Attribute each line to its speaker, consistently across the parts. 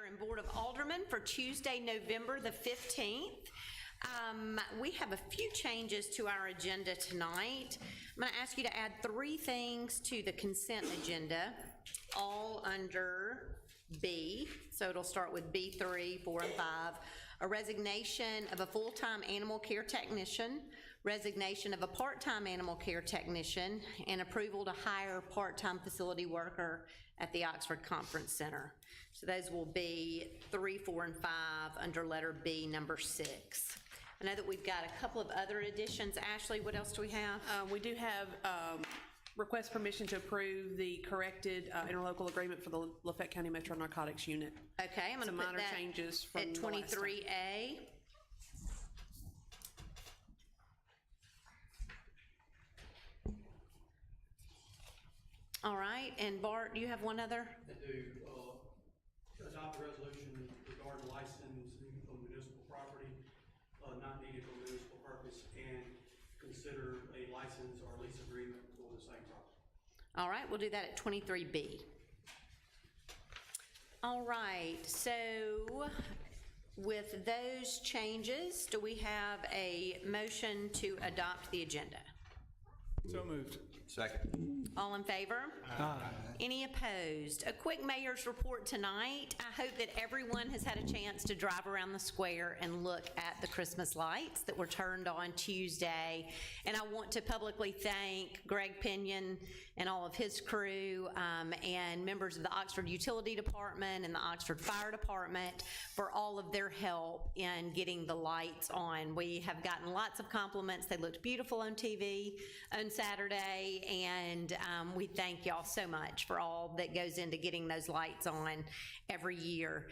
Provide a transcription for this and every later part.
Speaker 1: Mayor and Board of Aldermen for Tuesday, November the 15th. We have a few changes to our agenda tonight. I'm going to ask you to add 3 things to the consent agenda, all under B. So it'll start with B3, 4, and 5. A resignation of a full-time animal care technician, resignation of a part-time animal care technician, and approval to hire a part-time facility worker at the Oxford Conference Center. So those will be 3, 4, and 5 under letter B, number 6. I know that we've got a couple of other additions. Ashley, what else do we have?
Speaker 2: We do have request permission to approve the corrected interlocal agreement for the Lafayette County Metro Narcotics Unit.
Speaker 1: Okay, I'm going to put
Speaker 2: minor
Speaker 1: that
Speaker 2: changes from
Speaker 1: at 23A. All right, and Bart, you have one other?
Speaker 3: I do. Adopt a resolution regarding licensing of municipal property not needed for municipal purpose, and consider a license or lease agreement for the same property.
Speaker 1: All right, we'll do that at 23B. All right, so with those changes, do we have a motion to adopt the agenda?
Speaker 4: So moved.
Speaker 5: Second.
Speaker 1: All in favor?
Speaker 4: Aye.
Speaker 1: Any opposed? A quick mayor's report tonight. I hope that everyone has had a chance to drive around the square and look at the Christmas lights that were turned on Tuesday. And I want to publicly thank Greg Pinion and all of his crew and members of the Oxford Utility Department and the Oxford Fire Department for all of their help in getting the lights on. We have gotten lots of compliments. They looked beautiful on TV on Saturday, and we thank y'all so much for all that goes into getting those lights on every year.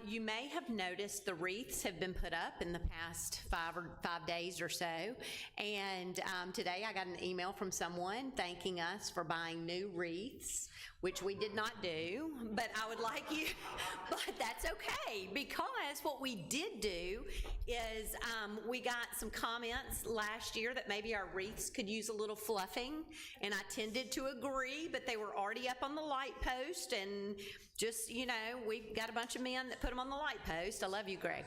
Speaker 1: You may have noticed the wreaths have been put up in the past 5 days or so, and today I got an email from someone thanking us for buying new wreaths, which we did not do, but I would like you, but that's okay, because what we did do is we got some comments last year that maybe our wreaths could use a little fluffing, and I tended to agree, but they were already up on the light post, and just, you know, we got a bunch of men that put them on the light post. I love you, Greg.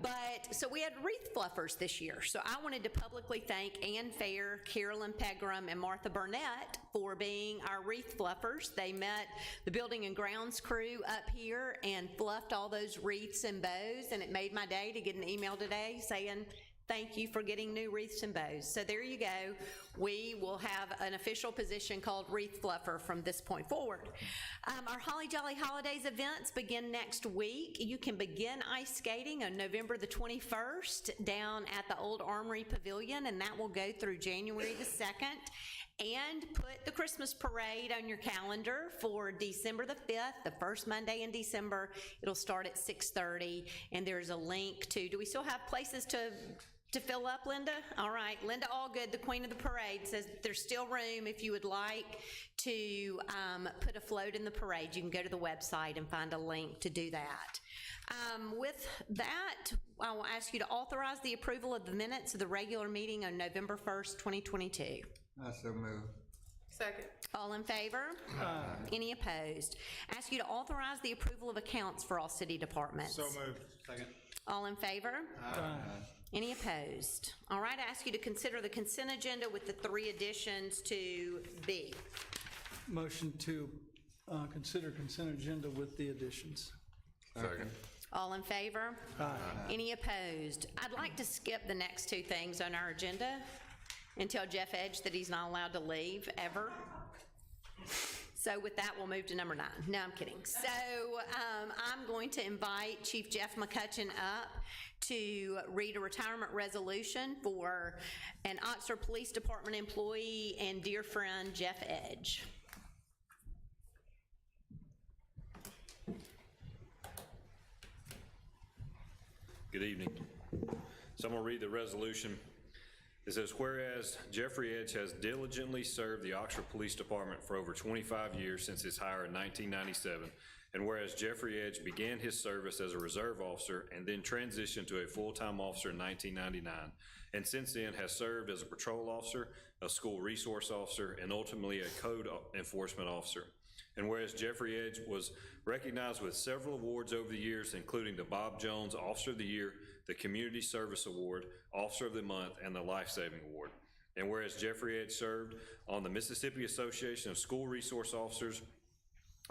Speaker 1: But so we had wreath fluffers this year, so I wanted to publicly thank Ann Fair, Carolyn Pegram, and Martha Burnett for being our wreath fluffers. They met the building and grounds crew up here and fluffed all those wreaths and bows, and it made my day to get an email today saying, thank you for getting new wreaths and bows. So there you go. We will have an official position called Wreath Fluffer from this point forward. Our Holly Jolly Holidays events begin next week. You can begin ice skating on November the 21st down at the Old Armory Pavilion, and that will go through January the 2nd. And put the Christmas parade on your calendar for December the 5th, the first Monday in December. It'll start at 6:30, and there's a link to, do we still have places to fill up, Linda? All right, Linda Allgood, the queen of the parade, says there's still room if you would like to put a float in the parade. You can go to the website and find a link to do that. With that, I will ask you to authorize the approval of the minutes of the regular meeting on November 1st, 2022.
Speaker 5: I so move.
Speaker 2: Second.
Speaker 1: All in favor?
Speaker 4: Aye.
Speaker 1: Any opposed? Ask you to authorize the approval of accounts for all city departments.
Speaker 4: So moved.
Speaker 3: Second.
Speaker 1: All in favor?
Speaker 4: Aye.
Speaker 1: Any opposed? All right, I ask you to consider the consent agenda with the 3 additions to B.
Speaker 4: Motion to consider consent agenda with the additions.
Speaker 5: Second.
Speaker 1: All in favor?
Speaker 4: Aye.
Speaker 1: Any opposed? I'd like to skip the next 2 things on our agenda and tell Jeff Edge that he's not allowed to leave ever. So with that, we'll move to number 9. No, I'm kidding. So I'm going to invite Chief Jeff McCutcheon up to read a retirement resolution for an Oxford Police Department employee and dear friend, Jeff Edge.
Speaker 6: Good evening. So I'm going to read the resolution. It says, whereas Jeffrey Edge has diligently served the Oxford Police Department for over 25 years since his hire in 1997, and whereas Jeffrey Edge began his service as a reserve officer and then transitioned to a full-time officer in 1999, and since then has served as a patrol officer, a school resource officer, and ultimately a code enforcement officer. And whereas Jeffrey Edge was recognized with several awards over the years, including the Bob Jones Officer of the Year, the Community Service Award, Officer of the Month, and the Life Saving Award. And whereas Jeffrey Edge served on the Mississippi Association of School Resource Officers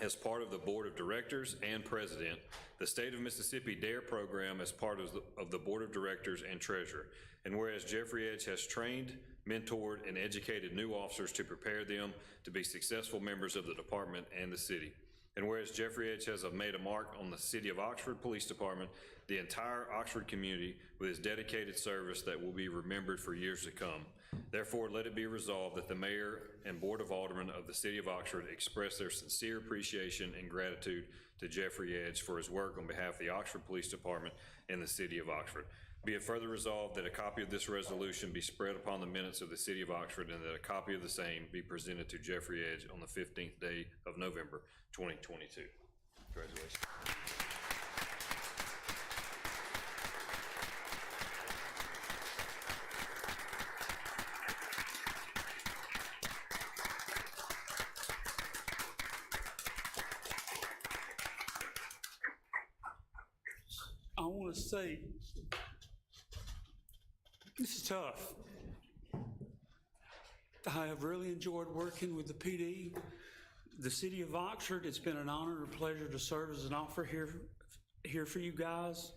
Speaker 6: as part of the Board of Directors and President, the State of Mississippi DARE program as part of the Board of Directors and Treasurer. And whereas Jeffrey Edge has trained, mentored, and educated new officers to prepare them to be successful members of the department and the city. And whereas Jeffrey Edge has made a mark on the City of Oxford Police Department, the entire Oxford community, with his dedicated service that will be remembered for years to come. Therefore, let it be resolved that the Mayor and Board of Aldermen of the City of Oxford express their sincere appreciation and gratitude to Jeffrey Edge for his work on behalf of the Oxford Police Department and the City of Oxford. Be it further resolved that a copy of this resolution be spread upon the minutes of the City of Oxford and that a copy of the same be presented to Jeffrey Edge on the 15th day of November, 2022. Congratulations.
Speaker 4: I want to say, this is tough. I have really enjoyed working with the PD. The City of Oxford, it's been an honor and a pleasure to serve as an officer here for you guys.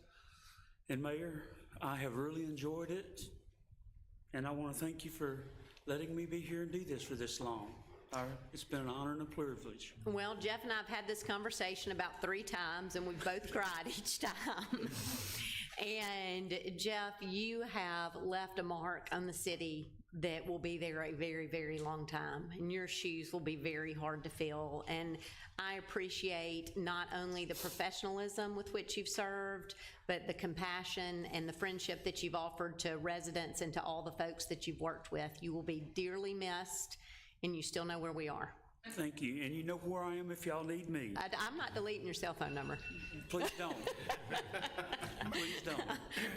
Speaker 4: And Mayor, I have really enjoyed it. And I want to thank you for letting me be here and do this for this long. It's been an honor and a privilege.
Speaker 1: Well, Jeff and I have had this conversation about 3 times, and we've both cried each time. And Jeff, you have left a mark on the city that will be there a very, very long time, and your shoes will be very hard to fill. And I appreciate not only the professionalism with which you've served, but the compassion and the friendship that you've offered to residents and to all the folks that you've worked with. You will be dearly missed, and you still know where we are.
Speaker 4: Thank you, and you know where I am if y'all need me.
Speaker 1: I'm not deleting your cell phone number.
Speaker 4: Please don't. Please don't.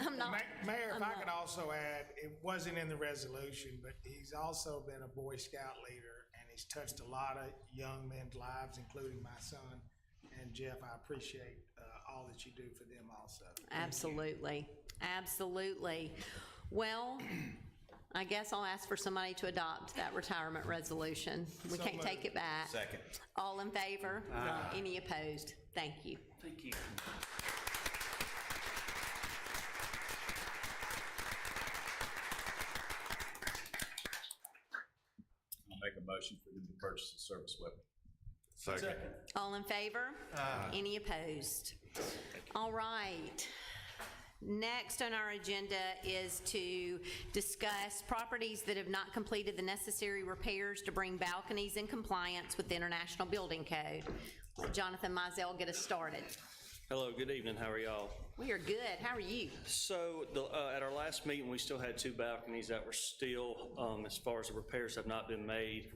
Speaker 1: I'm not.
Speaker 7: Mayor, if I could also add, it wasn't in the resolution, but he's also been a Boy Scout leader, and he's touched a lot of young men's lives, including my son. And Jeff, I appreciate all that you do for them also.
Speaker 1: Absolutely, absolutely. Well, I guess I'll ask for somebody to adopt that retirement resolution. We can't take it back.
Speaker 8: Second.
Speaker 1: All in favor? Any opposed? Thank you.
Speaker 4: Thank you.
Speaker 8: I'll make a motion for them to purchase a service weapon.
Speaker 5: Second.
Speaker 1: All in favor? Any opposed? All right. Next on our agenda is to discuss properties that have not completed the necessary repairs to bring balconies in compliance with the International Building Code. Jonathan Mizell, get us started.
Speaker 9: Hello, good evening. How are y'all?
Speaker 1: We are good. How are you?
Speaker 9: So at our last meeting, we still had 2 balconies that were still, as far as the repairs have not been made.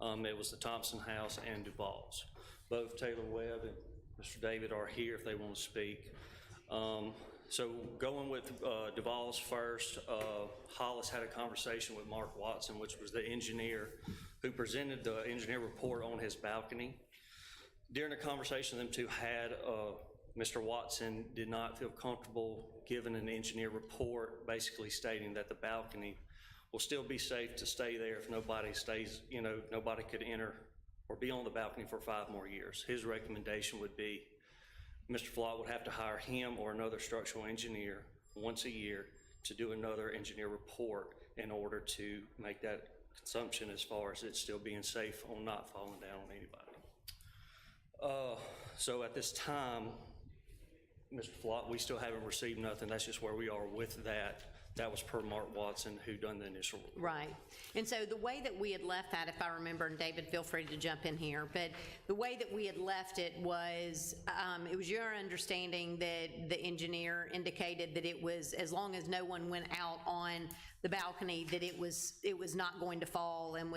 Speaker 9: It was the Thompson House and Duval's. Both Taylor Webb and Mr. David are here if they want to speak. So going with Duval's first, Hollis had a conversation with Mark Watson, which was the engineer who presented the engineer report on his balcony. During the conversation them two had, Mr. Watson did not feel comfortable giving an engineer report basically stating that the balcony will still be safe to stay there if nobody stays, nobody could enter or be on the balcony for 5 more years. His recommendation would be Mr. Flott would have to hire him or another structural engineer once a year to do another engineer report in order to make that consumption as far as it still being safe on not falling down on anybody. So at this time, Mr. Flott, we still haven't received nothing. That's just where we are with that. That was per Mark Watson, who done the initial report.
Speaker 1: Right. And so the way that we had left that, if I remember, and David, feel free to jump in here, but the way that we had left it was your understanding that the engineer indicated that it was, as long as no one went out on the balcony, that it was not going to fall and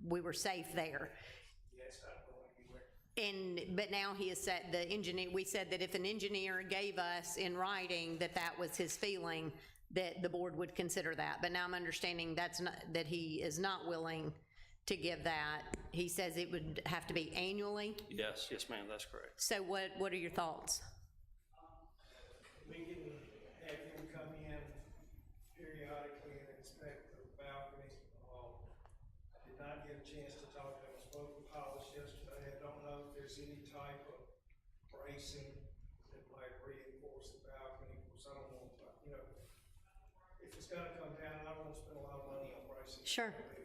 Speaker 1: we were safe there.
Speaker 7: Yes, I'm going anywhere.
Speaker 1: But now he has said, we said that if an engineer gave us in writing that was his feeling, that the board would consider that. But now I'm understanding that he is not willing to give that. he says it would have to be annually.
Speaker 9: Yes, ma'am, that's correct.
Speaker 1: So what are your thoughts?
Speaker 7: We can have him come in periodically and inspect the balcony. I did not get a chance to talk to him. I spoke with Hollis yesterday. I don't know if there's any type of bracing that might reinforce the balcony. Of course, I don't want, if it's gonna come down, I don't want to spend a lot of money on bracing.
Speaker 1: Sure.
Speaker 7: But,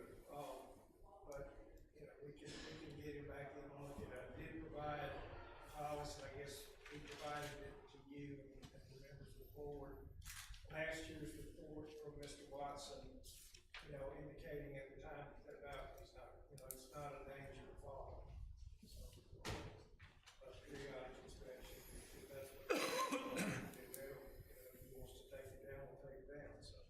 Speaker 7: we can get him back in and look at it. I did provide Hollis, and I guess he provided it to you and the members of the board. Last year's report from Mr. Watson, indicating at the time that balcony's not, it's not a danger to fall. So, a periodic inspection, if that's what if he wants to take it down, we'll take it down, so.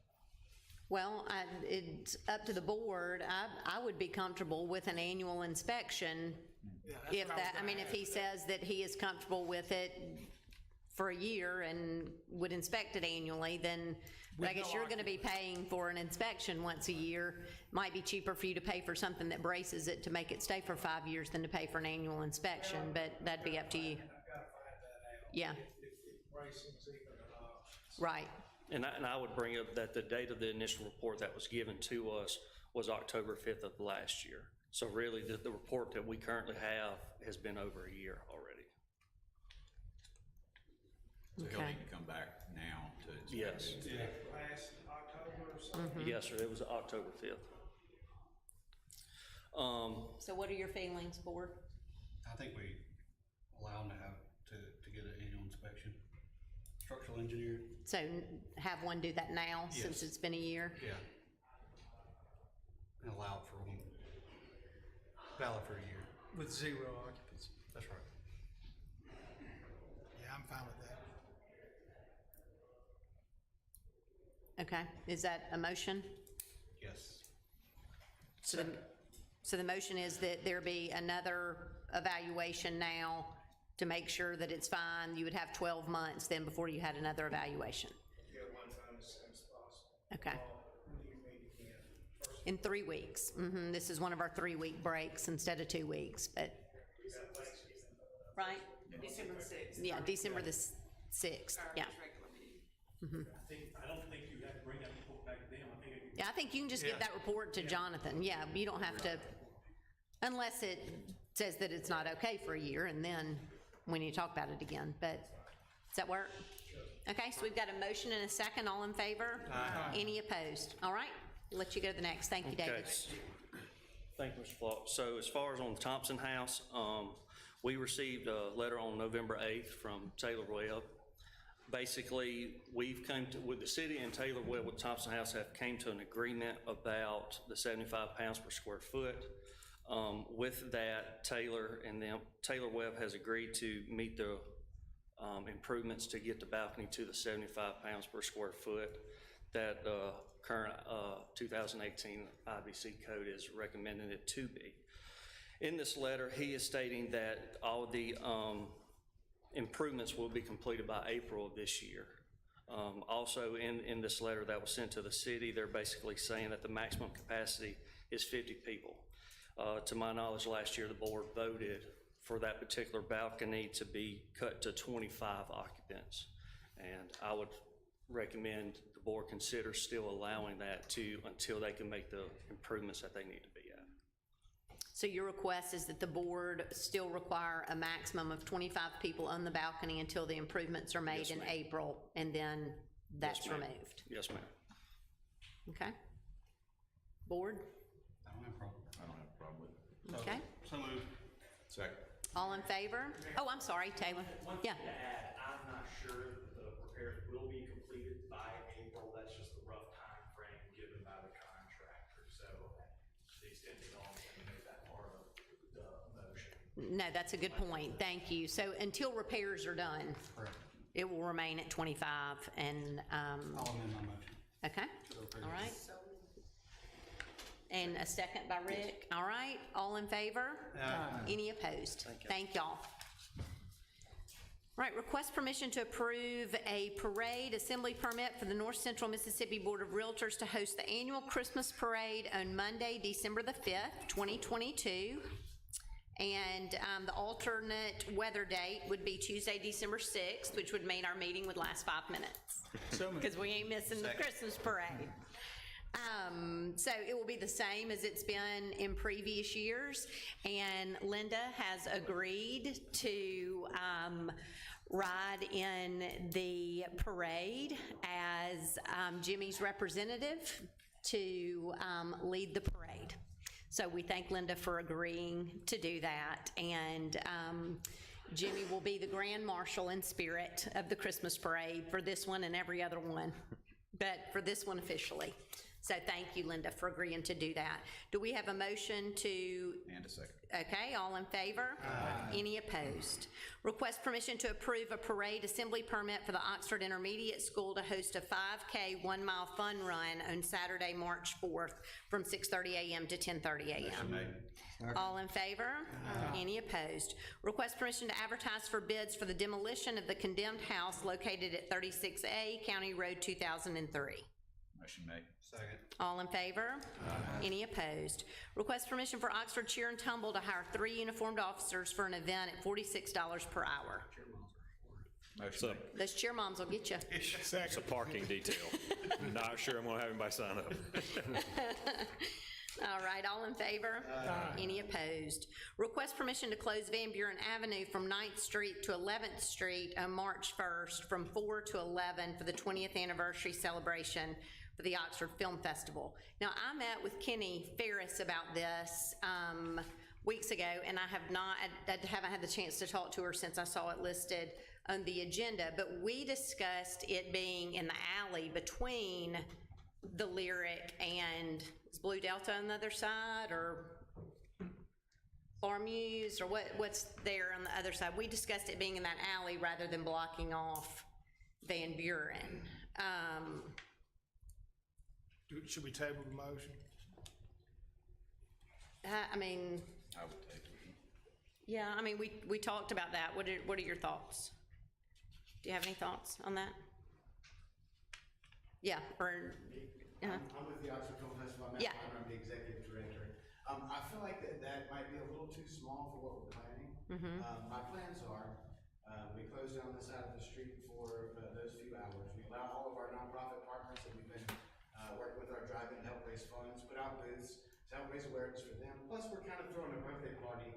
Speaker 1: Well, it's up to the board. I would be comfortable with an annual inspection. If that, if he says that he is comfortable with it for a year and would inspect it annually, then I guess you're gonna be paying for an inspection once a year. Might be cheaper for you to pay for something that braces it to make it stay for 5 years than to pay for an annual inspection, but that'd be up to you.
Speaker 7: I've got to find that out.
Speaker 1: Yeah.
Speaker 7: If bracing's even an option.
Speaker 1: Right.
Speaker 9: And I would bring up that the date of the initial report that was given to us was October 5th of last year. So really, the report that we currently have has been over a year already.
Speaker 8: So he'll
Speaker 1: Okay.
Speaker 8: need to come back now to inspect
Speaker 9: Yes.
Speaker 8: it.
Speaker 7: Last October or something.
Speaker 9: Yes, sir, it was October 5th.
Speaker 1: So what are your feelings, board?
Speaker 10: I think we allow them to have, to get an annual inspection. Structural engineer,
Speaker 1: So have one do that now, since
Speaker 10: Yes.
Speaker 1: it's been a year?
Speaker 10: yeah. And allow for one, valid for a year.
Speaker 11: With 0 occupancy.
Speaker 10: That's right.
Speaker 7: Yeah, I'm fine with that.
Speaker 1: Okay, is that a motion?
Speaker 10: Yes.
Speaker 1: So the motion is that there be another evaluation now to make sure that it's fine. You would have 12 months then before you had another evaluation.
Speaker 7: Get one done as soon as possible.
Speaker 1: Okay.
Speaker 7: When do you meet again? First,
Speaker 1: In 3 weeks. This is one of our 3-week breaks instead of 2 weeks, but, right?
Speaker 2: December the 6th.
Speaker 1: Yeah, December the 6th, yeah.
Speaker 3: I don't think you have to bring that report back to them. I think
Speaker 1: Yeah, I think you can just give that report to Jonathan. Yeah, you don't have to, unless it says that it's not okay for a year, and then we need to talk about it again, but does that work? Okay, so we've got a motion and a second. All in favor? Any opposed? All right, let you go to the next. Thank you, David.
Speaker 9: Okay. Thank you, Mr. Falk. So as far as on the Thompson House, we received a letter on November 8th from Taylor Webb. Basically, we've come to, with the city and Taylor Webb with Thompson House have came to an agreement about the 75 pounds per square foot. With that, Taylor Webb has agreed to meet the improvements to get the balcony to the 75 pounds per square foot that current 2018 IBC code is recommending it to be. In this letter, he is stating that all the improvements will be completed by April of this year. Also, in this letter that was sent to the city, they're basically saying that the maximum capacity is 50 people. To my knowledge, last year the board voted for that particular balcony to be cut to 25 occupants. And I would recommend the board consider still allowing that until they can make the improvements that they need to be at.
Speaker 1: So your request is that the board still require a maximum of 25 people on the balcony until the improvements are made
Speaker 9: Yes,
Speaker 1: in
Speaker 9: ma'am.
Speaker 1: April, and then that's
Speaker 9: Yes, ma'am.
Speaker 1: removed?
Speaker 9: Yes, ma'am.
Speaker 1: Okay. Board?
Speaker 10: I don't have a problem.
Speaker 8: I don't have a problem with it.
Speaker 1: Okay.
Speaker 10: So moved.
Speaker 8: Second.
Speaker 1: All in favor? Oh, I'm sorry, Taylor. Yeah.
Speaker 12: To add, I'm not sure if the repairs will be completed by April. That's just the rough time frame given by the contractor. So to the extent that y'all can make that part of the motion.
Speaker 1: No, that's a good point. Thank you. So until repairs are done,
Speaker 10: Correct.
Speaker 1: it will remain at 25 and,
Speaker 10: I'll amend my motion.
Speaker 1: okay, all right. And a second by Rick. All right, all in favor? Any opposed? Thank y'all. Right, request permission to approve a parade assembly permit for the North Central Mississippi Board of Realtors to host the annual Christmas parade on Monday, December the 5th, 2022. And the alternate weather date would be Tuesday, December 6th, which would mean our meeting would last 5 minutes. Because we ain't missing the Christmas parade. So it will be the same as it's been in previous years, and Linda has agreed to ride in the parade as Jimmy's representative to lead the parade. So we thank Linda for agreeing to do that, and Jimmy will be the grand marshal in spirit of the Christmas parade for this one and every other one, but for this one officially. So thank you, Linda, for agreeing to do that. Do we have a motion to? And a second. Okay, all in favor? Aye. Any opposed? Request permission to approve a parade assembly permit for the Oxford Intermediate School to host a 5K 1 mile fun run on Saturday, March 4th from 6:30 a.m. to 10:30 a.m. All in favor? Aye. Any opposed? Request permission to advertise for bids for the demolition of the condemned house located at 36A County Road 2003.
Speaker 8: Motion made. Second.
Speaker 1: All in favor? Aye. Any opposed? Request permission for Oxford Cheer and Tumble to hire 3 uniformed officers for an event at $46 per hour.
Speaker 8: Motion made.
Speaker 1: Those cheer moms will get you.
Speaker 6: It's a parking detail. Not sure I'm gonna have anybody sign up.
Speaker 1: All right, all in favor? Aye. Any opposed? Request permission to close Van Buren Avenue from 9th Street to 11th Street on March 1st from 4 to 11 for the 20th anniversary celebration for the Oxford Film Festival. Now, I met with Kenny Ferris about this weeks ago, and I haven't had the chance to talk to her since I saw it listed on the agenda, but we discussed it being in the alley between the Lyric and is Blue Delta on the other side, or Farm Muse, or what's there on the other side? We discussed it being in that alley rather than blocking off Van Buren.
Speaker 7: Should we table the motion?
Speaker 1: I mean,
Speaker 8: I would take it.
Speaker 1: yeah, I mean, we talked about that. What are your thoughts? Do you have any thoughts on that? Yeah, or,
Speaker 13: I'm with the Oxford Film Festival. I'm the executive director. I feel like that might be a little too small for what we're planning. My plans are, we close down this side of the street for those few hours. We allow all of our nonprofit partners that we've been working with our drive-in help raise funds, put out booths to help raise awareness for them. Plus, we're kind of throwing a birthday party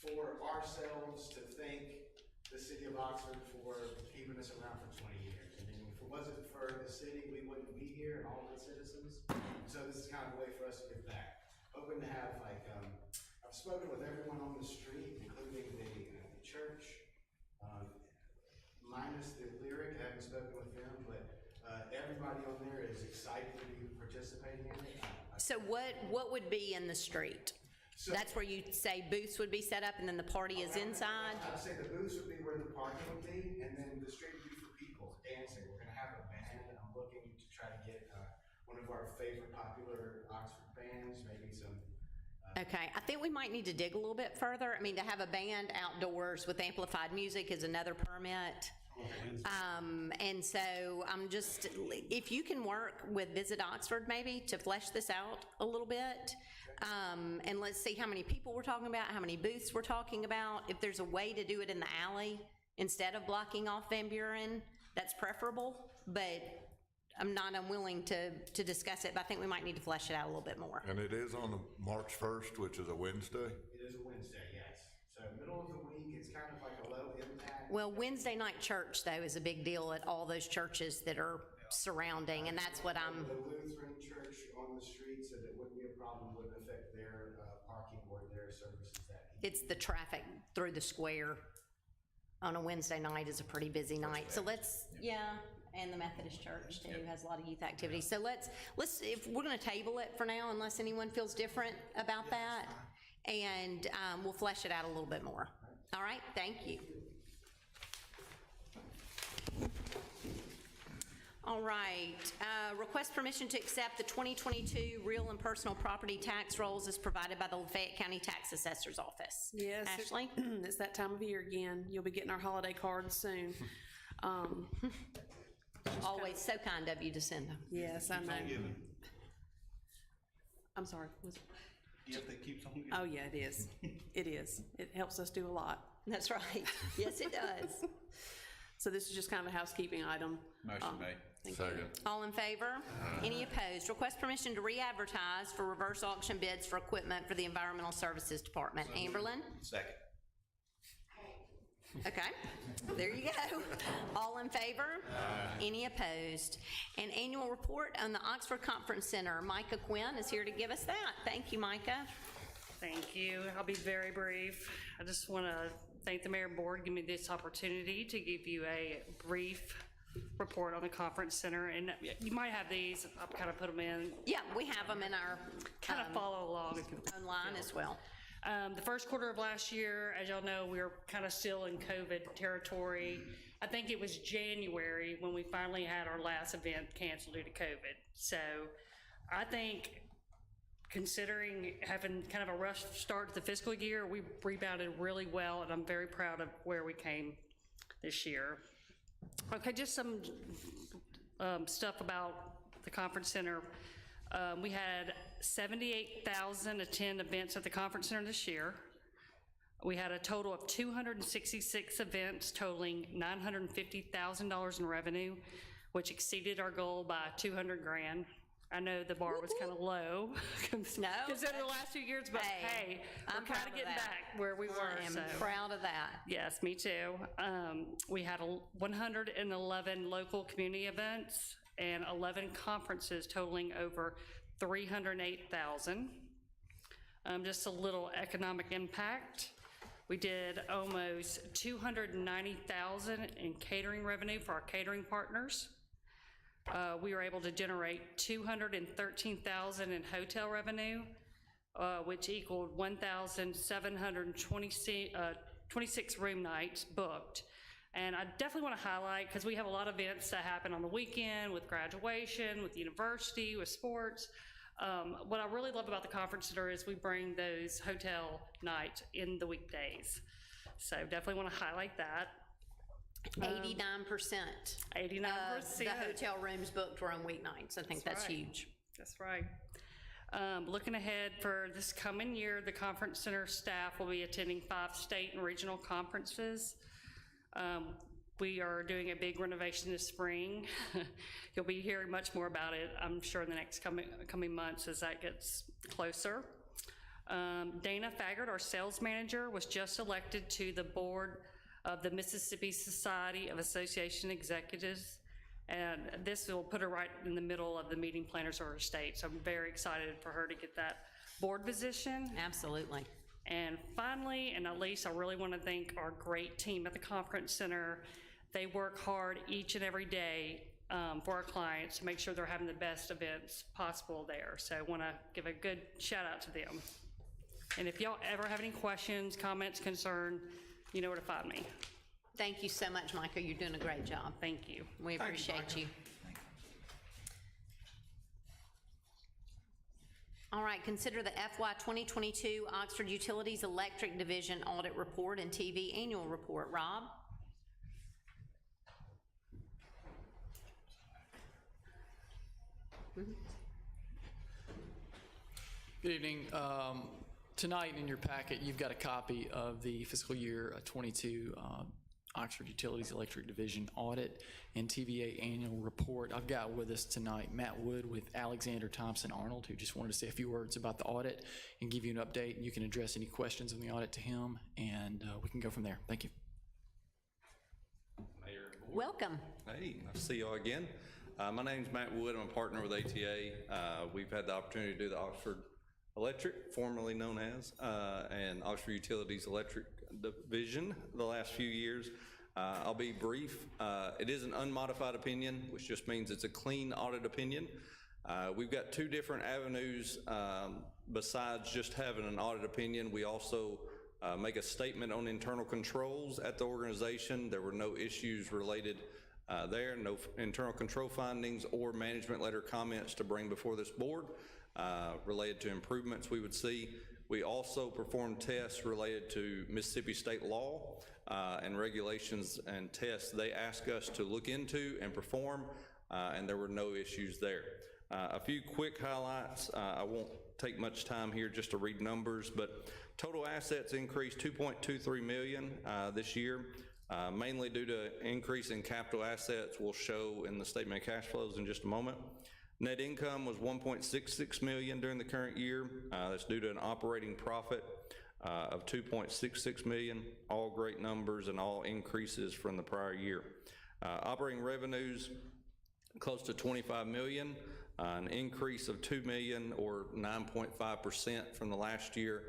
Speaker 13: for ourselves to thank the city of Oxford for keeping us around for 20 years. I mean, if it wasn't for the city, we wouldn't be here and all of its citizens. So this is kind of a way for us to give back. Hoping to have, like, I've spoken with everyone on the street, including the church, minus the Lyric. I haven't spoken with them, but everybody on there is excited to be participating in it.
Speaker 1: so what would be in the street?
Speaker 13: So,
Speaker 1: that's where you say booths would be set up and then the party is inside?
Speaker 13: I'd say the booths would be where the parking would be, and then the street would be for people dancing. We're gonna have a band. I'm looking to try to get one of our favorite popular Oxford bands, maybe some.
Speaker 1: Okay, I think we might need to dig a little bit further. I mean, to have a band outdoors with amplified music is another permit. And so I'm just, if you can work with Visit Oxford maybe to flesh this out a little bit, and let's see how many people we're talking about, how many booths we're talking about. If there's a way to do it in the alley instead of blocking off Van Buren, that's preferable, but I'm not unwilling to discuss it, but I think we might need to flesh it out a little bit more.
Speaker 14: And it is on the March 1st, which is a Wednesday?
Speaker 13: It is a Wednesday, yes. So middle of the week, it's kind of like a low impact.
Speaker 1: Well, Wednesday night church, though, is a big deal at all those churches that are surrounding, and that's what I'm...
Speaker 13: The Lutheran church on the street said it wouldn't be a problem, wouldn't affect their parking or their services that evening.
Speaker 1: It's the traffic through the square on a Wednesday night is a pretty busy night. So let's, and the Methodist Church too has a lot of youth activities. So let's, if we're gonna table it for now, unless anyone feels different about that, and we'll flesh it out a little bit more. All right, thank you. All right, request permission to accept the 2022 real and personal property tax rolls as provided by the Lafayette County Tax Assessor's Office.
Speaker 2: Yes.
Speaker 1: Ashley?
Speaker 2: It's that time of year again. You'll be getting our holiday cards soon.
Speaker 1: Always so kind of you to send them.
Speaker 2: Yes, I know. I'm sorry. Was it?
Speaker 10: Gift that keeps on giving.
Speaker 2: Oh, yeah, it is. It is. It helps us do a lot.
Speaker 1: That's right. Yes, it does.
Speaker 2: So this is just kind of a housekeeping item.
Speaker 8: Motion made.
Speaker 2: Thank you.
Speaker 1: All in favor? Any opposed? Request permission to re-advertise for reverse auction bids for equipment for the Environmental Services Department. Amberlin?
Speaker 8: Second.
Speaker 1: Okay, there you go. All in favor? Any opposed? An annual report on the Oxford Conference Center. Micah Quinn is here to give us that. Thank you, Micah.
Speaker 15: Thank you. I'll be very brief. I just want to thank the mayor and board, give me this opportunity to give you a brief report on the conference center. And you might have these, I'll kind of put them in.
Speaker 1: Yeah, we have them in our
Speaker 15: Kind of follow along.
Speaker 1: online as well.
Speaker 15: The first quarter of last year, as y'all know, we were kind of still in COVID territory. I think it was January when we finally had our last event canceled due to COVID. So I think considering having kind of a rush start to the fiscal year, we rebounded really well, and I'm very proud of where we came this year. Okay, just some stuff about the conference center. We had 78,000 attend events at the conference center this year. We had a total of 266 events totaling $950,000 in revenue, which exceeded our goal by 200 grand. I know the bar was kind of low considering the last 2 years, but hey, we're kind of getting back where we were.
Speaker 1: I am
Speaker 15: so.
Speaker 1: proud of that.
Speaker 15: Yes, me too. We had 111 local community events and 11 conferences totaling over 308,000. Just a little economic impact. We did almost 290,000 in catering revenue for our catering partners. We were able to generate 213,000 in hotel revenue, which equaled 1,726 room nights booked. And I definitely want to highlight, because we have a lot of events that happen on the weekend with graduation, with the university, with sports. What I really love about the conference center is we bring those hotel nights in the weekdays. So definitely want to highlight that.
Speaker 1: 89%.
Speaker 15: 89%.
Speaker 1: The hotel rooms booked were on weeknights. I think that's
Speaker 15: right.
Speaker 1: huge.
Speaker 15: That's right. Looking ahead for this coming year, the conference center staff will be attending 5 state and regional conferences. We are doing a big renovation this spring. You'll be hearing much more about it, I'm sure, in the next coming months as that gets closer. Dana Faggart, our sales manager, was just elected to the board of the Mississippi Society of Association Executives, and this will put her right in the middle of the meeting planners of her state. So I'm very excited for her to get that board position.
Speaker 1: Absolutely.
Speaker 15: And finally, and not least, I really want to thank our great team at the conference center. They work hard each and every day for our clients to make sure they're having the best events possible there. So I want to give a good shout out to them. And if y'all ever have any questions, comments, concern, you know where to find me.
Speaker 1: Thank you so much, Micah. You're doing a great job.
Speaker 15: Thank you.
Speaker 1: We appreciate you. All right, consider the FY 2022 Oxford Utilities Electric Division Audit Report and TV Annual Report. Rob?
Speaker 11: Good evening. Tonight in your packet, you've got a copy of the fiscal year 22 Oxford Utilities Electric Division Audit and TVA Annual Report. I've got with us tonight Matt Wood with Alexander Thompson Arnold, who just wanted to say a few words about the audit and give you an update. You can address any questions on the audit to him, and we can go from there. Thank you.
Speaker 16: Mayor.
Speaker 1: Welcome.
Speaker 16: Hey, nice to see y'all again. My name's Matt Wood. I'm a partner with ATA. We've had the opportunity to do the Oxford Electric, formerly known as, and Oxford Utilities Electric Division the last few years. I'll be brief. It is an unmodified opinion, which just means it's a clean audit opinion. We've got 2 different avenues besides just having an audit opinion. We also make a statement on internal controls at the organization. There were no issues related there. No internal control findings or management letter comments to bring before this board related to improvements we would see. We also performed tests related to Mississippi state law and regulations and tests they ask us to look into and perform, and there were no issues there. A few quick highlights. I won't take much time here just to read numbers, but total assets increased $2.23 million this year, mainly due to increase in capital assets we'll show in the statement of cash flows in just a moment. Net income was $1.66 million during the current year. That's due to an operating profit of $2.66 million, all great numbers and all increases from the prior year. Operating revenues close to $25 million, an increase of $2 million or 9.5% from the last year.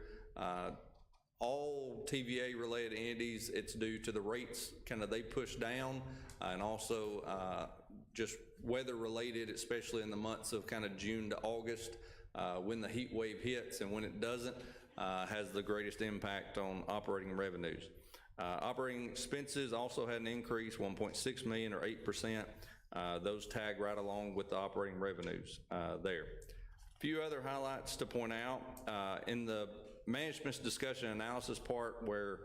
Speaker 16: All TVA related entities, it's due to the rates they push down, and also just weather related, especially in the months of June to August, when the heat wave hits and when it doesn't, has the greatest impact on operating revenues. Operating expenses also had an increase, $1.6 million or 8%. Those tag right along with the operating revenues there. A few other highlights to point out. In the management's discussion analysis part where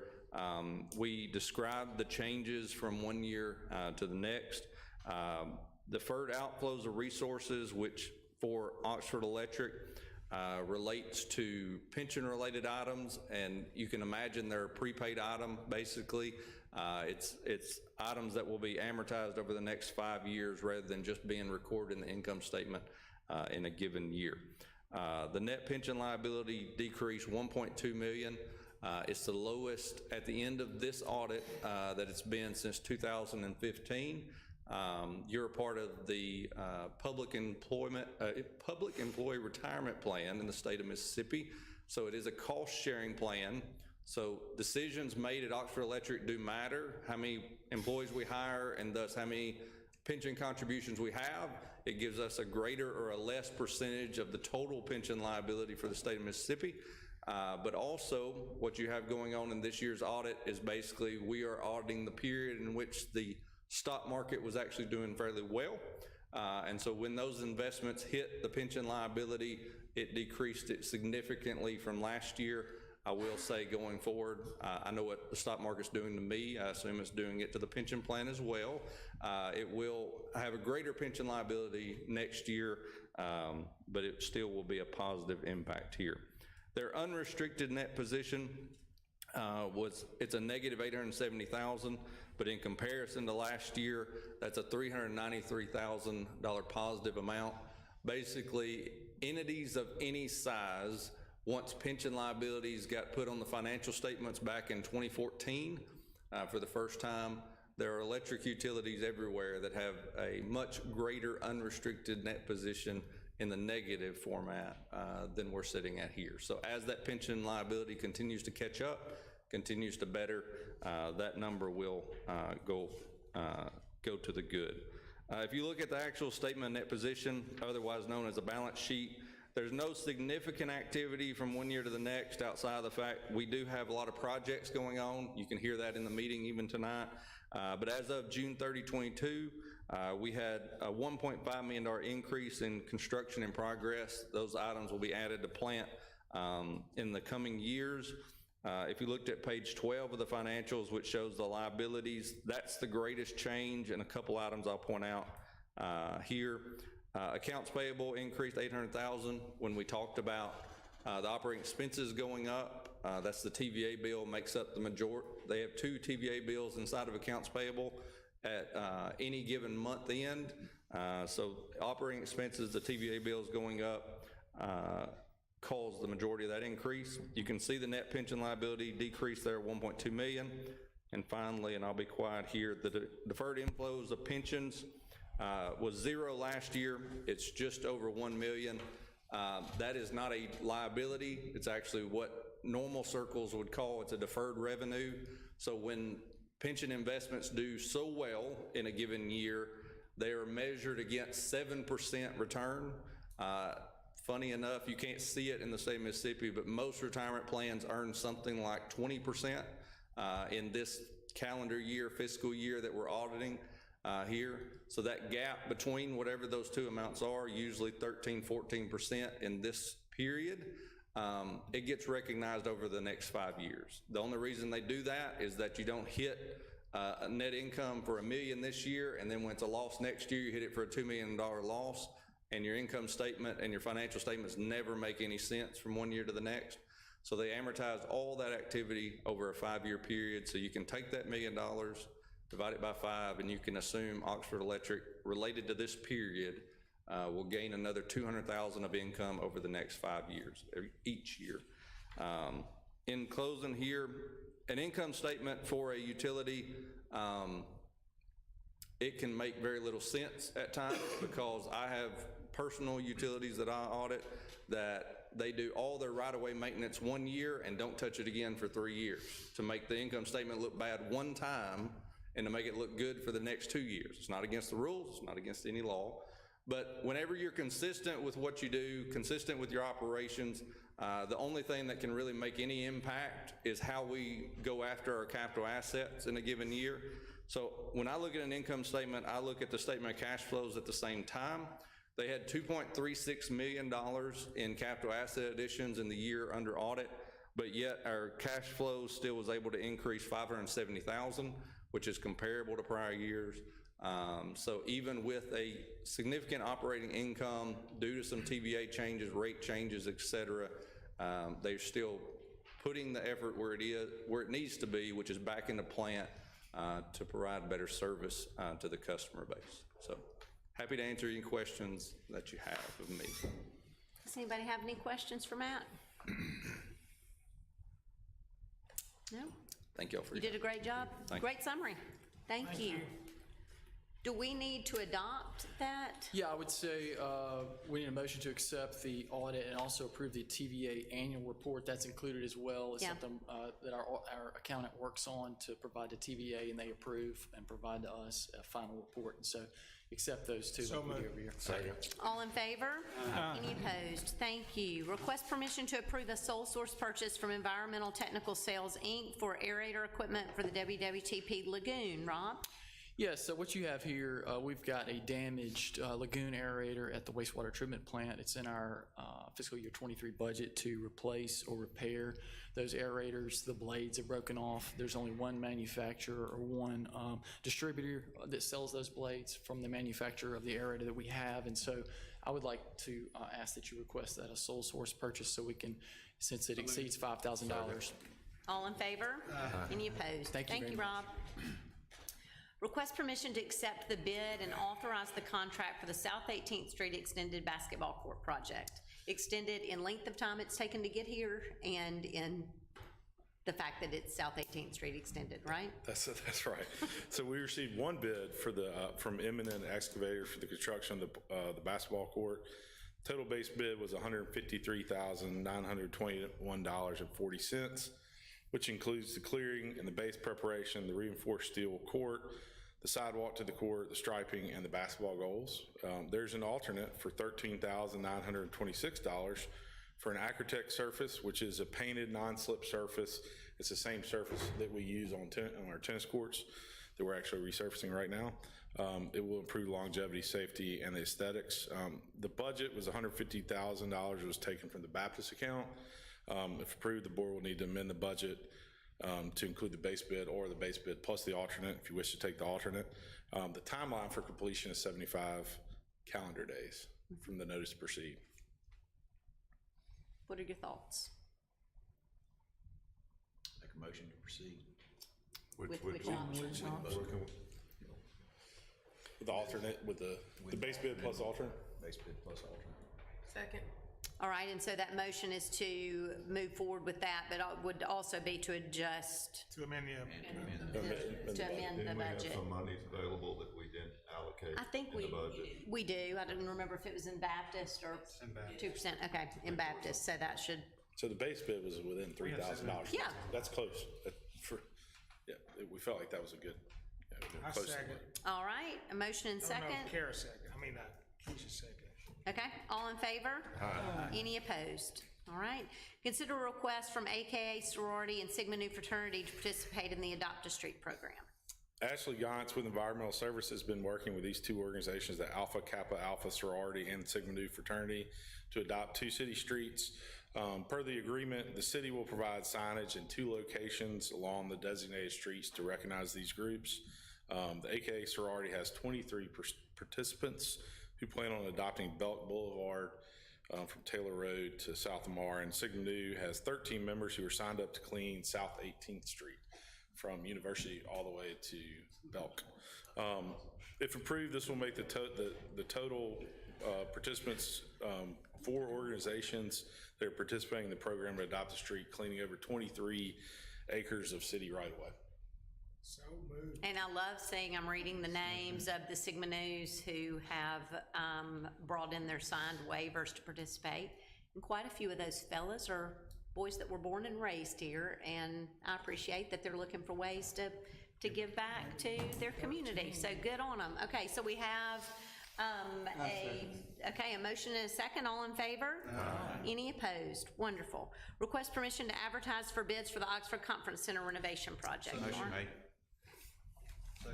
Speaker 16: we described the changes from one year to the next, deferred outflows of resources, which for Oxford Electric relates to pension-related items, and you can imagine they're a prepaid item, basically. It's items that will be amortized over the next 5 years rather than just being recorded in the income statement in a given year. The net pension liability decreased $1.2 million. It's the lowest at the end of this audit that it's been since 2015. You're a part of the public employee retirement plan in the state of Mississippi. So it is a cost-sharing plan. So decisions made at Oxford Electric do matter. How many employees we hire and thus how many pension contributions we have, it gives us a greater or a less percentage of the total pension liability for the state of Mississippi. But also what you have going on in this year's audit is basically we are auditing the period in which the stock market was actually doing fairly well. And so when those investments hit the pension liability, it decreased it significantly from last year. I will say going forward, I know what the stock market's doing to me. I assume it's doing it to the pension plan as well. It will have a greater pension liability next year, but it still will be a positive impact here. Their unrestricted net position it's a negative $870,000, but in comparison to last year, that's a $393,000 positive amount. Basically, entities of any size, once pension liabilities got put on the financial statements back in 2014 for the first time, there are electric utilities everywhere that have a much greater unrestricted net position in the negative format than we're sitting at here. So as that pension liability continues to catch up, continues to better, that number will go to the good. If you look at the actual statement of net position, otherwise known as a balance sheet, there's no significant activity from one year to the next outside of the fact we do have a lot of projects going on. You can hear that in the meeting even tonight. But as of June 30, 22, we had a $1.5 million increase in construction in progress. Those items will be added to plant in the coming years. If you looked at page 12 of the financials, which shows the liabilities, that's the greatest change, and a couple items I'll point out here. Accounts payable increased $800,000 when we talked about the operating expenses going up. That's the TVA bill, makes up the majority. They have 2 TVA bills inside of accounts payable at any given month end. So operating expenses, the TVA bills going up caused the majority of that increase. You can see the net pension liability decrease there, $1.2 million. And finally, and I'll be quiet here, the deferred inflows of pensions was 0 last year. It's just over $1 million. That is not a liability. It's actually what normal circles would call it's a deferred revenue. So when pension investments do so well in a given year, they are measured against 7% return. Funny enough, you can't see it in the state of Mississippi, but most retirement plans earn something like 20% in this calendar year, fiscal year that we're auditing. here. So that gap between whatever those two amounts are, usually 13-14% in this period, it gets recognized over the next 5 years. The only reason they do that is that you don't hit a net income for $1 million this year, and then when it's a loss next year, you hit it for a $2 million loss, and your income statement and your financial statements never make any sense from one year to the next. So they amortize all that activity over a 5-year period, so you can take that $1 million, divide it by 5, and you can assume Oxford Electric, related to this period, will gain another $200,000 of income over the next 5 years, each year. In closing here, an income statement for a utility, it can make very little sense at times because I have personal utilities that I audit that they do all their right-of-way maintenance 1 year and don't touch it again for 3 years to make the income statement look bad one time and to make it look good for the next 2 years. It's not against the rules, it's not against any law. But whenever you're consistent with what you do, consistent with your operations, the only thing that can really make any impact is how we go after our capital assets in a given year. So when I look at an income statement, I look at the statement of cash flows at the same time. They had $2.36 million in capital asset additions in the year under audit, but yet our cash flow still was able to increase $570,000, which is comparable to prior years. So even with a significant operating income due to some TVA changes, rate changes, et cetera, they're still putting the effort where it needs to be, which is back in the plant to provide better service to the customer base. So happy to answer any questions that you have of me.
Speaker 1: Does anybody have any questions for Matt? No?
Speaker 16: Thank y'all for
Speaker 1: You did a great job.
Speaker 16: Thank you.
Speaker 1: Great summary. Thank you. Do we need to adopt that?
Speaker 11: Yeah, I would say we need a motion to accept the audit and also approve the TVA annual report. That's included as well. It's
Speaker 1: Yeah.
Speaker 11: something that our accountant works on to provide to TVA, and they approve and provide to us a final report. And so accept those two like we do every year.
Speaker 1: All in favor? Any opposed? Thank you. Request permission to approve a sole source purchase from Environmental Technical Sales, Inc. for aerator equipment for the WWTP Lagoon. Rob?
Speaker 11: Yes, so what you have here, we've got a damaged lagoon aerator at the wastewater treatment plant. It's in our fiscal year 23 budget to replace or repair those aerators. The blades are broken off. There's only one manufacturer or one distributor that sells those blades from the manufacturer of the aerator that we have. And so I would like to ask that you request that a sole source purchase so we can, since it exceeds $5,000.
Speaker 1: All in favor? Any opposed?
Speaker 11: Thank you very
Speaker 1: Rob. Request permission to accept the bid and authorize the contract for the South 18th Street Extended Basketball Court project. Extended in length of time it's taken to get here and in the fact that it's South 18th Street Extended, right?
Speaker 17: That's right. So we received one bid for the from Eminent Excavator for the construction of the basketball court. Total base bid was $153,921.40, which includes the clearing and the base preparation, the reinforced steel court, the sidewalk to the court, the striping, and the basketball goals. There's an alternate for $13,926 for an Acrotech surface, which is a painted non-slip surface. It's the same surface that we use on our tennis courts that we're actually resurfacing right now. It will improve longevity, safety, and the aesthetics. The budget was $150,000. It was taken from the Baptist account. If approved, the board will need to amend the budget to include the base bid or the base bid plus the alternate, if you wish to take the alternate. The timeline for completion is 75 calendar days from the notice to proceed.
Speaker 1: What are your thoughts?
Speaker 8: Make a motion to proceed.
Speaker 1: With which option?
Speaker 17: With the alternate, with the base bid plus alternate?
Speaker 8: Base bid plus alternate.
Speaker 2: Second.
Speaker 1: All right, and so that motion is to move forward with that, but it would also be to adjust,
Speaker 7: To amend the
Speaker 1: to amend the
Speaker 14: Didn't we have
Speaker 1: budget.
Speaker 14: some monies available that we didn't allocate
Speaker 1: I think
Speaker 14: in the budget?
Speaker 1: we do. I don't remember if it was in Baptist or 2%. Okay, in Baptist, so that should,
Speaker 17: So the base bid was within $3,000.
Speaker 1: Yeah.
Speaker 17: That's close. We felt like that was a good,
Speaker 7: I
Speaker 17: close.
Speaker 7: second.
Speaker 1: all right, a motion and
Speaker 7: Oh, no,
Speaker 1: second.
Speaker 7: Kara second. Keisha second.
Speaker 1: Okay, all in favor? Any opposed? All right. Consider a request from AKA Sorority and Sigma Nu Fraternity to participate in the Adopt a Street program.
Speaker 17: Ashley Gantz with Environmental Services has been working with these two organizations, the Alpha Kappa Alpha Sorority and Sigma Nu Fraternity, to adopt 2 city streets. Per the agreement, the city will provide signage in 2 locations along the designated streets to recognize these groups. The AKA sorority has 23 participants who plan on adopting Belk Boulevard from Taylor Road to South Lamar, and Sigma Nu has 13 members who are signed up to clean South 18th Street from University all the way to Belk. If approved, this will make the total participants 4 organizations that are participating in the program to adopt the street, cleaning over 23 acres of city right-of-way.
Speaker 7: So moved.
Speaker 1: And I love seeing, I'm reading the names of the Sigma Nus who have brought in their signed waivers to participate. And quite a few of those fellas are boys that were born and raised here, and I appreciate that they're looking for ways to give back to their community. So good on them. Okay, so we have a motion and a second. All in favor? Any opposed? Wonderful. Request permission to advertise for bids for the Oxford Conference Center renovation project.
Speaker 8: Motion
Speaker 1: Lauren?
Speaker 8: made.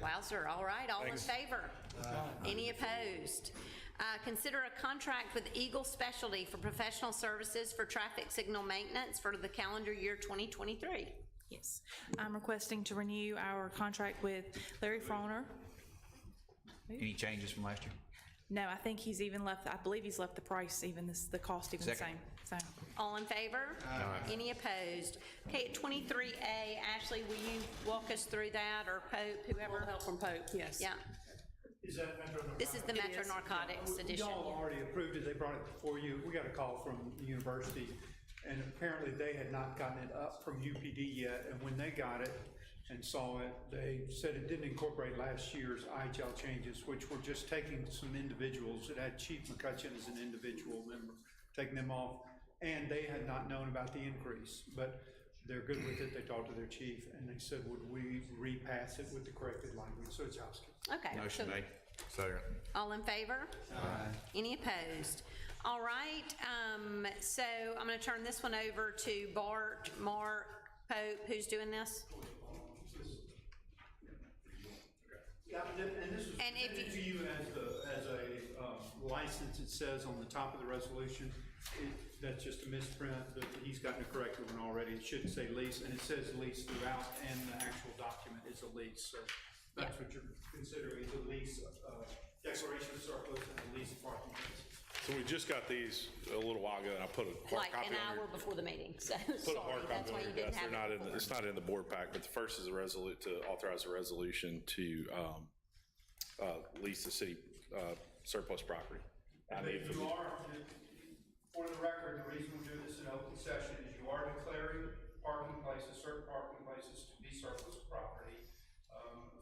Speaker 1: Wowzer, all right, all in favor? Any opposed? Consider a contract with Eagle Specialty for professional services for traffic signal maintenance for the calendar year 2023.
Speaker 18: Yes, I'm requesting to renew our contract with Larry Froner.
Speaker 8: Any changes from last year?
Speaker 18: No, I think he's even left, I believe he's left the price even, the cost even the
Speaker 8: Second.
Speaker 18: same, so.
Speaker 1: All in favor? Any opposed? Okay, at 23A, Ashley, will you walk us through that, or Pope, whoever?
Speaker 2: Help from Pope, yes.
Speaker 1: Yeah,
Speaker 19: Is that Metro Narcotics?
Speaker 1: this is the Metro Narcotics edition.
Speaker 19: Y'all already approved it, they brought it before you. We got a call from the university, and apparently they had not gotten it up from UPD yet, and when they got it and saw it, they said it didn't incorporate last year's IHL changes, which were just taking some individuals. It had Chief McCutcheon as an individual member, taking them off, and they had not known about the increase, but they're good with it. They talked to their chief, and they said, would we repass it with the corrected language? So it's housekeeping.
Speaker 1: Okay.
Speaker 8: Motion
Speaker 1: so-
Speaker 8: made. Second.
Speaker 1: All in favor? Any opposed? All right, so I'm gonna turn this one over to Bart, Mark, Pope, who's doing this?
Speaker 19: Yeah, and this was
Speaker 1: And if
Speaker 19: presented to you as a license, it says on the top of the resolution. That's just a misprint, but he's gotten a corrected one already. It should say lease, and it says lease throughout, and the actual document is a lease. So that's what you're considering, is a lease, declaration of surplus and a lease of parking spaces.
Speaker 17: So we just got these a little while ago, and I put a hard
Speaker 1: Like
Speaker 17: copy
Speaker 1: an
Speaker 17: on
Speaker 1: hour
Speaker 17: your,
Speaker 1: before the meeting, so
Speaker 17: put a
Speaker 1: sorry,
Speaker 17: hard
Speaker 1: that's
Speaker 17: copy
Speaker 1: why
Speaker 17: on
Speaker 1: you
Speaker 17: your
Speaker 1: didn't
Speaker 17: desk.
Speaker 1: have
Speaker 17: They're not
Speaker 1: it
Speaker 17: in,
Speaker 1: before.
Speaker 17: it's not in the board pack, but the first is a to authorize a resolution to lease the city surplus property.
Speaker 19: But you are, for the record, the reason we're doing this in open session is you are declaring parking places, certain parking places to be surplus property,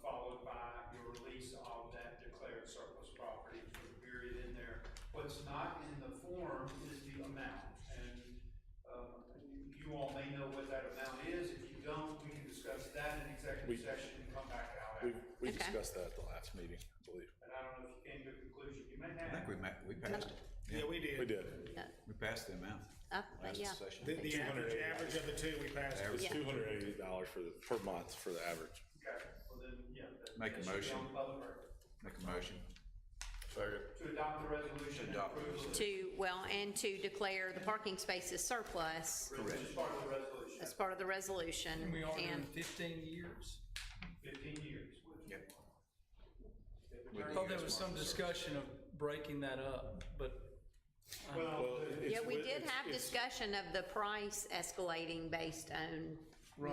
Speaker 19: followed by your release of that declared surplus property for the period in there. What's not in the form is the amount, and you all may know what that amount is. If you don't, we can discuss that in executive session and come back out after.
Speaker 17: We discussed that at the last meeting, I believe.
Speaker 19: And I don't know if you came to a conclusion. You may have.
Speaker 8: I think we passed it.
Speaker 7: Yeah, we did.
Speaker 17: We did.
Speaker 8: We passed the amount.
Speaker 1: But yeah.
Speaker 8: Last session.
Speaker 7: The average of the two we passed.
Speaker 17: It was
Speaker 1: Yeah.
Speaker 17: $280 per month for the average.
Speaker 19: Okay, well then, yeah.
Speaker 8: Make a
Speaker 19: that should be
Speaker 8: motion.
Speaker 19: on the public record.
Speaker 8: Make a motion.
Speaker 19: To adopt the resolution. and
Speaker 8: Adopt.
Speaker 19: approve
Speaker 1: And to declare the parking spaces surplus
Speaker 19: Which is part of the resolution.
Speaker 1: as part of the resolution.
Speaker 20: We are doing
Speaker 1: And
Speaker 20: 15 years.
Speaker 19: 15 years.
Speaker 8: Yep.
Speaker 20: I thought there was some discussion of breaking that up, but
Speaker 19: Well,
Speaker 1: yeah, we did have discussion of the price escalating based on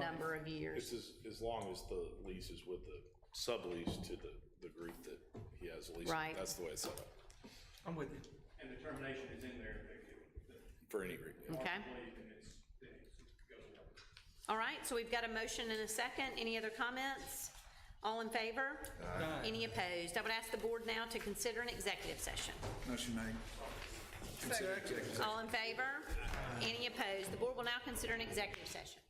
Speaker 1: number of years.
Speaker 17: It's as long as the lease is with the sublease to the group that he has a lease.
Speaker 1: Right.
Speaker 17: That's the way it's set up,
Speaker 20: I'm with you.
Speaker 19: and the termination is in there.
Speaker 17: for any group. Yeah.
Speaker 1: Okay. All right, so we've got a motion and a second. Any other comments? All in favor? Any opposed? I would ask the board now to consider an executive session.
Speaker 8: Motion made.
Speaker 1: All in favor? Any opposed? The board will now consider an executive session.